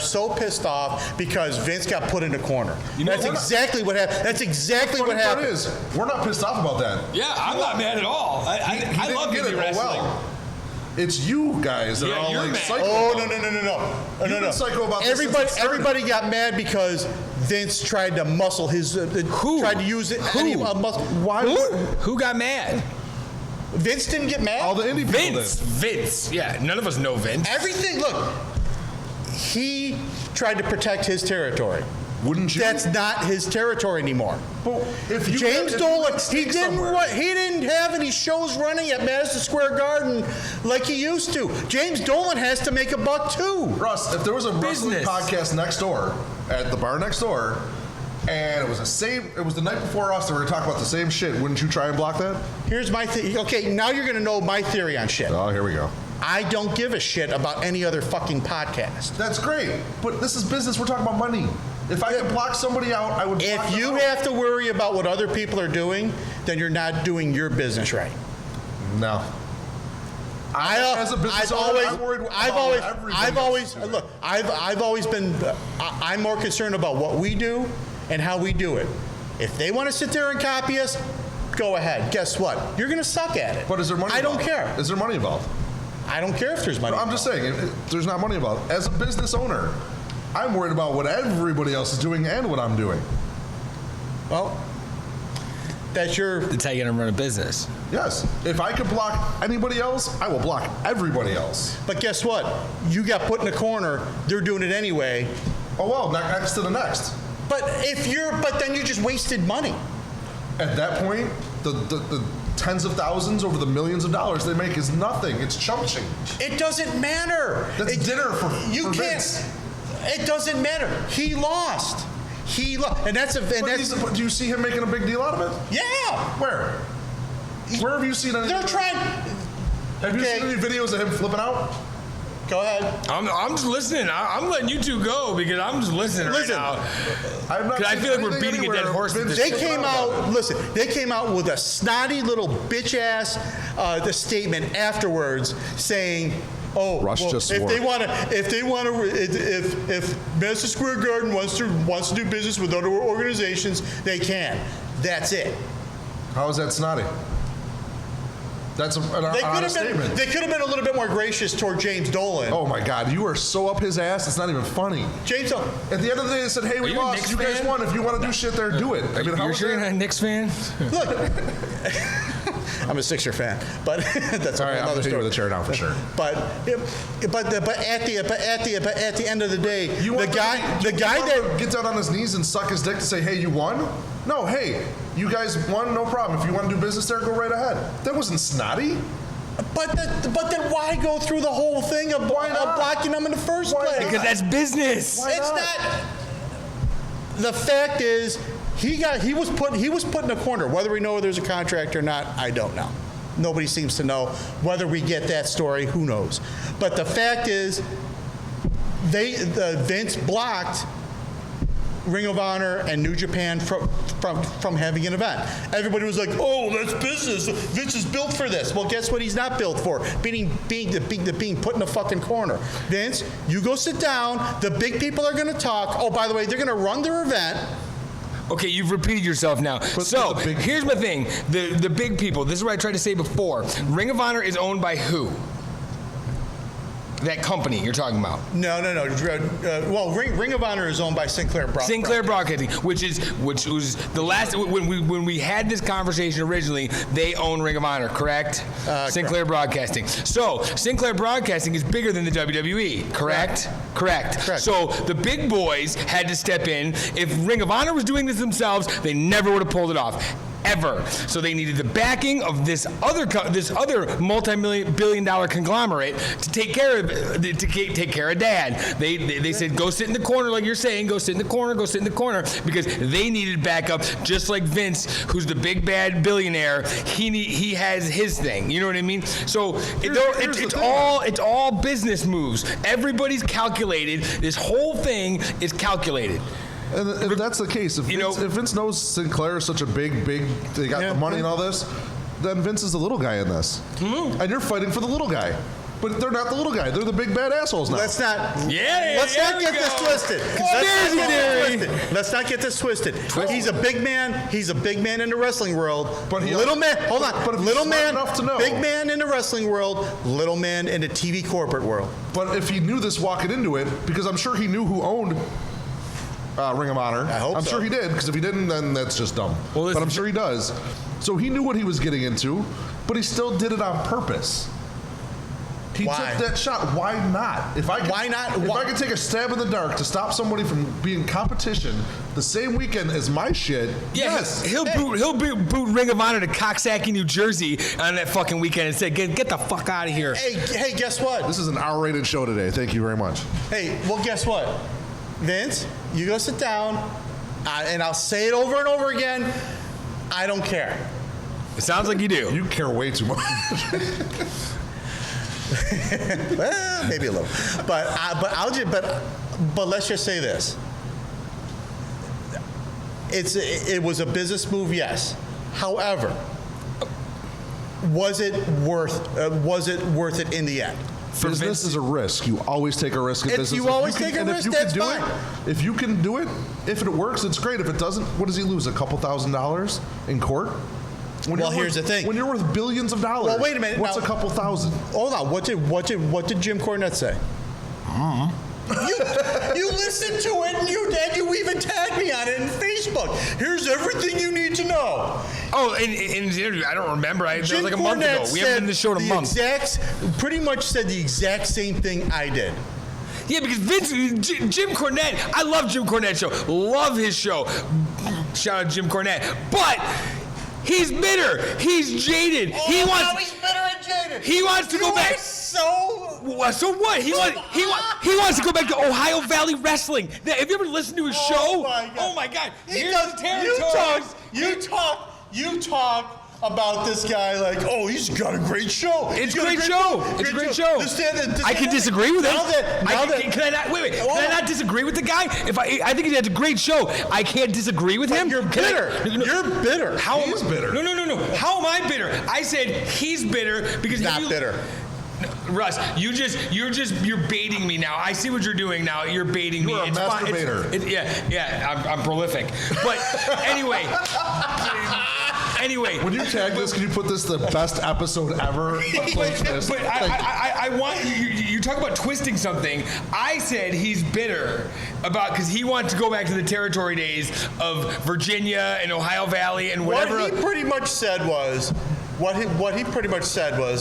so pissed off because Vince got put in a corner. That's exactly what happened. That's exactly what happened. We're not pissed off about that. Yeah, I'm not mad at all. I love indie wrestling. It's you guys that are all like psycho. Oh, no. Psycho about everybody got mad because Vince tried to muscle his. Tried to use it. Why? Who got mad? Vince didn't get mad. All the indie people did. Vince. Yeah, none of us know Vince. Everything. Look, he tried to protect his territory. Wouldn't you? That's not his territory anymore. But if you James Dolan, he didn't have any shows running at Madison Square Garden like he used to. James Dolan has to make a buck too. Russ, if there was a wrestling podcast next door at the bar next door, and it was the night before us, and we were talking about the same shit, wouldn't you try and block that? Here's my okay, now you're gonna know my theory on shit. Oh, here we go. I don't give a shit about any other fucking podcast. That's great, but this is business. We're talking about money. If I could block somebody out, I would block them out. If you have to worry about what other people are doing, then you're not doing your business right. No. As a business owner, I'm worried about I've always been, I'm more concerned about what we do and how we do it. If they want to sit there and copy us, go ahead. Guess what? You're going to suck at it. But is there money involved? I don't care. Is there money involved? I don't care if there's money involved. I'm just saying, there's not money involved. As a business owner, I'm worried about what everybody else is doing and what I'm doing. Well, that's how you're going to run a business. Yes. If I could block anybody else, I will block everybody else. But guess what? You got put in a corner. They're doing it anyway. Oh, well, next to the next. But then you just wasted money. At that point, the tens of thousands over the millions of dollars they make is nothing. It's chump change. It doesn't matter. That's dinner for Vince. It doesn't matter. He lost. And that's a. And do you see him making a big deal out of it? Yeah. Where? Where have you seen anything? They're trying. Have you seen any videos of him flipping out? Go ahead. I'm just listening. I'm letting you two go because I'm just listening right now. Because I feel like we're beating a dead horse. They came out. Listen, they came out with a snotty little bitch ass the statement afterwards saying, "Oh, Rush well, just if swore. if Madison Square Garden wants to do business with other organizations, they can. That's it." How is that snotty? That's an honest statement. They could have been a little bit more gracious toward James Dolan. Oh my God, you are so up his ass. It's not even funny. James Dolan. At the end of the day, they said, "Hey, we lost. You guys won. If you want to do shit there, do it." I mean, you're sure you're not a Knicks fan? Look, I'm a Sixer fan, but that's all right. another story. With the chair down for sure. But at the end of the day, the guy that gets out on his knees and suck his dick to say, "Hey, you won." No, hey, you guys won, no problem. If you want to do business there, go right ahead. That wasn't snotty. But then why go through the whole thing of blocking them in the first place? Because that's business. It's not. The fact is, he was put in a corner. Whether we know there's a contract or not, I don't know. Nobody seems to know. Whether we get that story, who knows? But the fact is, Vince blocked Ring of Honor and New Japan from having an event. Everybody was like, "Oh, that's business. Vince is built for this." Well, guess what? He's not built for being put in a fucking corner. Vince, you go sit down. The big people are going to talk. Oh, by the way, they're going to run their event. Okay, you've repeated yourself now. So here's my thing: the big people. This is what I tried to say before. Ring of Honor is owned by who? That company you're talking about? No. Well, Ring of Honor is owned by Sinclair Broadcasting. Sinclair Broadcasting, which was the last when we had this conversation originally. They own Ring of Honor, correct? Sinclair Broadcasting. So Sinclair Broadcasting is bigger than the WWE, correct? Correct. So the big boys had to step in. If Ring of Honor was doing this themselves, they never would have pulled it off. Ever. So they needed the backing of this other multi-billion-dollar conglomerate to take care of Dad. They said, go sit in the corner, like you're saying, go sit in the corner, because they needed backup, just like Vince, who's the big bad billionaire. He has his thing. You know what I mean? So it's all business moves. Everybody's calculated. This whole thing is calculated. And if that's the case, if Vince knows Sinclair is such a big, they got the money and all this, then Vince is the little guy in this. Mm-hmm. And you're fighting for the little guy. But they're not the little guy. They're the big bad assholes now. Let's not. Yeah, Let's not get this twisted. Let's not get this twisted. He's a big man. He's a big man in the wrestling world. But little man. Hold on. But if little he's smart man. enough to know. Big man in the wrestling world. Little man in the TV corporate world. But if he knew this walking into it, because I'm sure he knew who owned Ring of Honor. I hope I'm so. sure he did, because if he didn't, then that's just dumb. Well, but I'm sure he does. So he knew what he was getting into, but he still did it on purpose. He Why? took that shot. Why not? Why not? If Why- I could take a stab in the dark to stop somebody from being competition the same weekend as my shit, Yeah, yes. he'll boot Ring of Honor to Coxsackie, New Jersey on that fucking weekend and say, get the fuck out of here. Hey, guess what? This is an R-rated show today. Thank you very much. Hey, well, guess what? Vince, you go sit down, and I'll say it over and over again. I don't care. It sounds like you do. You care way too much. Well, maybe a little, but let's just say this: it was a business move, yes. However, was it worth it in the end? Business is a risk. You always take a risk in business. You always take a risk. That's fine. If you can do it, if it works, it's great. If it doesn't, what does he lose? A couple $1,000s in court? Well, here's the thing. When you're worth billions of dollars, Well, wait a minute. What's Now- a couple thousand? Hold on. What did Jim Cornette say? You listened to it, and you even tagged me on it in Facebook. Here's everything you need to know. Oh, in his interview, I don't remember. That was Jim like a month ago. Cornette We haven't done this show in a month. Pretty much said the exact same thing I did. Yeah, because Jim Cornette, I love Jim Cornette's show. Love his show. Shout out Jim Cornette. But he's bitter. He's jaded. He's bitter and jaded. He wants to go back. So what? He wants to go back to Ohio Valley Wrestling. Now, have you ever listened to his show? Oh my God! Here's the territories. You talk about this guy like, oh, he's got a great show. It's a great show. It's a great show. I can disagree with it. Can I not? Wait. Can I not disagree with the guy? If I think he has a great show, I can't disagree with him. You're bitter. You're bitter. He's bitter. No. How am I bitter? I said he's bitter because He's not bitter. Russ, you're baiting me now. I see what you're doing now. You're baiting me. You're a masturbator. Yeah. I'm prolific. But anyway. When you tag this, can you put this the best episode ever? But I want you talk about twisting something. I said he's bitter about because he wants to go back to the territory days of Virginia and Ohio Valley and whatever. What he pretty much said was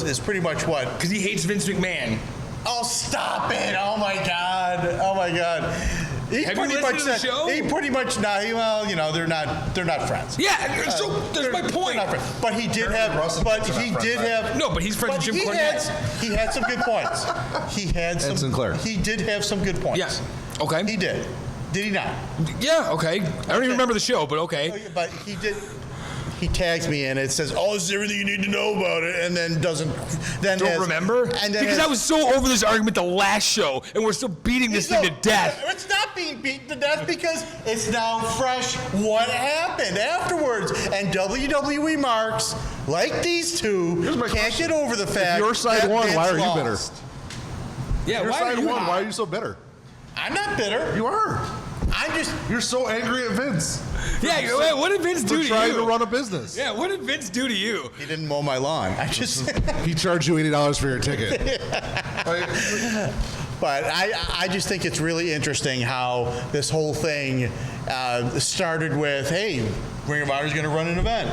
is pretty much what? Because he hates Vince McMahon. Oh, stop it! Oh my God! He Have pretty you much listened to the show? He pretty much they're not friends. Yeah, so that's my point. They're not friends. But he did have. No, but he's friends with Jim Cornette. He had some good points. And Sinclair. He did have some good points. Yes. Okay. He did. Did he not? Yeah. Okay. I don't even remember the show, but okay. But he did. He tags me and it says, "Oh, this is everything you need to know about it," and then doesn't. Then Don't remember? And then because I was so over this argument the last show, and we're still beating this thing to death. It's not being beaten to death because it's now fresh what happened afterwards. And WWE marks, like these two, can't get over the fact If your side that won, Vince why are you lost. bitter? Yeah. Your Why side are you won. Why are you so bitter? I'm not bitter. You are. You're so angry at Vince. Yeah. What did Vince do to you? Trying to run a business. Yeah. What did Vince do to you? He didn't mow my lawn. He charged you $80 for your ticket. But I just think it's really interesting how this whole thing started with, hey, Ring of Honor's going to run an event.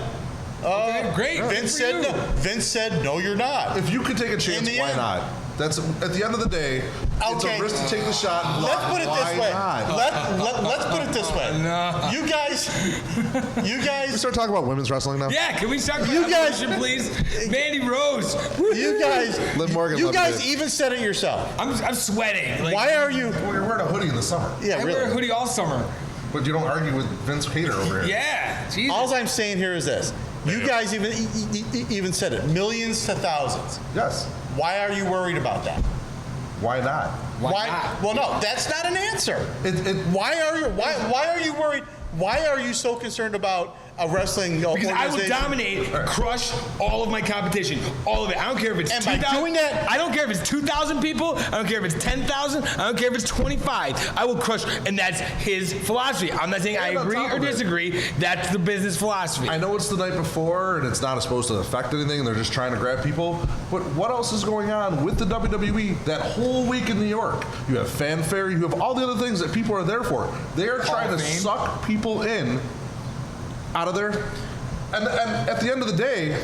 Okay, great. Vince said no. Vince said, no, you're not. If you could take a chance, why end. not? That's at the end of the day. It's a risk to take the shot. Let's put it this way. Let's put it this way. No. You guys. We start talking about women's wrestling now. Yeah, can we talk about You guys- evolution, please? Mandy Rose. You guys. Liv Morgan. You loved guys it. even said it yourself. I'm sweating. Like, Why are you? Well, you're wearing a hoodie in the summer, Yeah, I really. wear a hoodie all summer. but you don't argue with Vince Hater over here. Yeah. Jesus. All I'm saying here is this. You guys even said it. Millions to thousands. Yes. Why are you worried about that? Why not? Why not? Well, no, that's not an answer. Why are you worried? Why are you so concerned about a wrestling Because I would organization. dominate, crush all of my competition, all of it. I don't care if it's And by 2,000. doing that- I don't care if it's 2,000 people. I don't care if it's 10,000. I don't care if it's 25. I will crush, and that's his philosophy. I'm not saying I And on agree top or of it- disagree. That's the business philosophy. I know it's the night before and it's not supposed to affect anything and they're just trying to grab people, but what else is going on with the WWE that whole week in New York? You have fanfare, you have all the other things that people are there for. They are trying to Fame. suck people in out of there. And at the end of the day,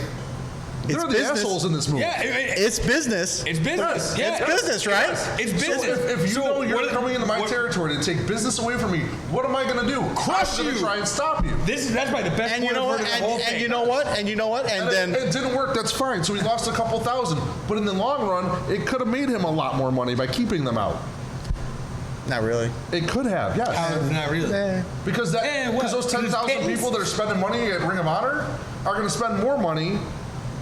they're the business. assholes in this movie. yeah, It's business. it's business. Yes, Yeah, It's business, right? It's So business. if you So know you're what- coming into my what- territory to take business away from me, what am I going to do? Crush I'm going you. to try and stop you. That's probably the best And you point know I've what? heard of the whole thing. And you know what? And you know what? And then it didn't work. That's fine. So he lost a couple thousand. But in the long run, it could have made him a lot more money by keeping them out. not really. It could have, yes. Not really. Because what? those 10,000 Because people that are spending money at Ring of Honor are going to spend more money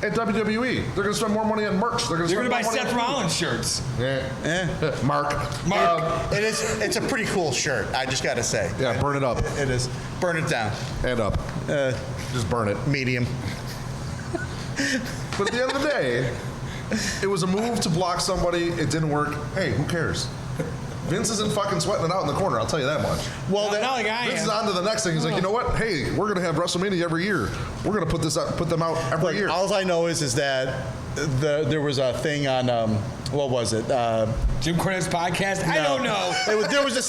at WWE. They're going to spend more money on merch. They're going to You're spend gonna buy more money Seth on food. Rollins shirts. Yeah. Mark. It's a pretty cool shirt. I just got to say. Yeah, burn it up. It is. Burn it down. And up. Just burn it. Medium. But at the end of the day, it was a move to block somebody. It didn't work. Hey, who cares? Vince isn't fucking sweating it out in the corner. I'll tell you that much. Well, Not like I Vince is am. on to the next thing. He's like, you know what? Hey, we're gonna have WrestleMania every year. We're gonna put them out every year. all I know is that there was a thing on what was it? Jim Cornette's podcast? I don't know. There was a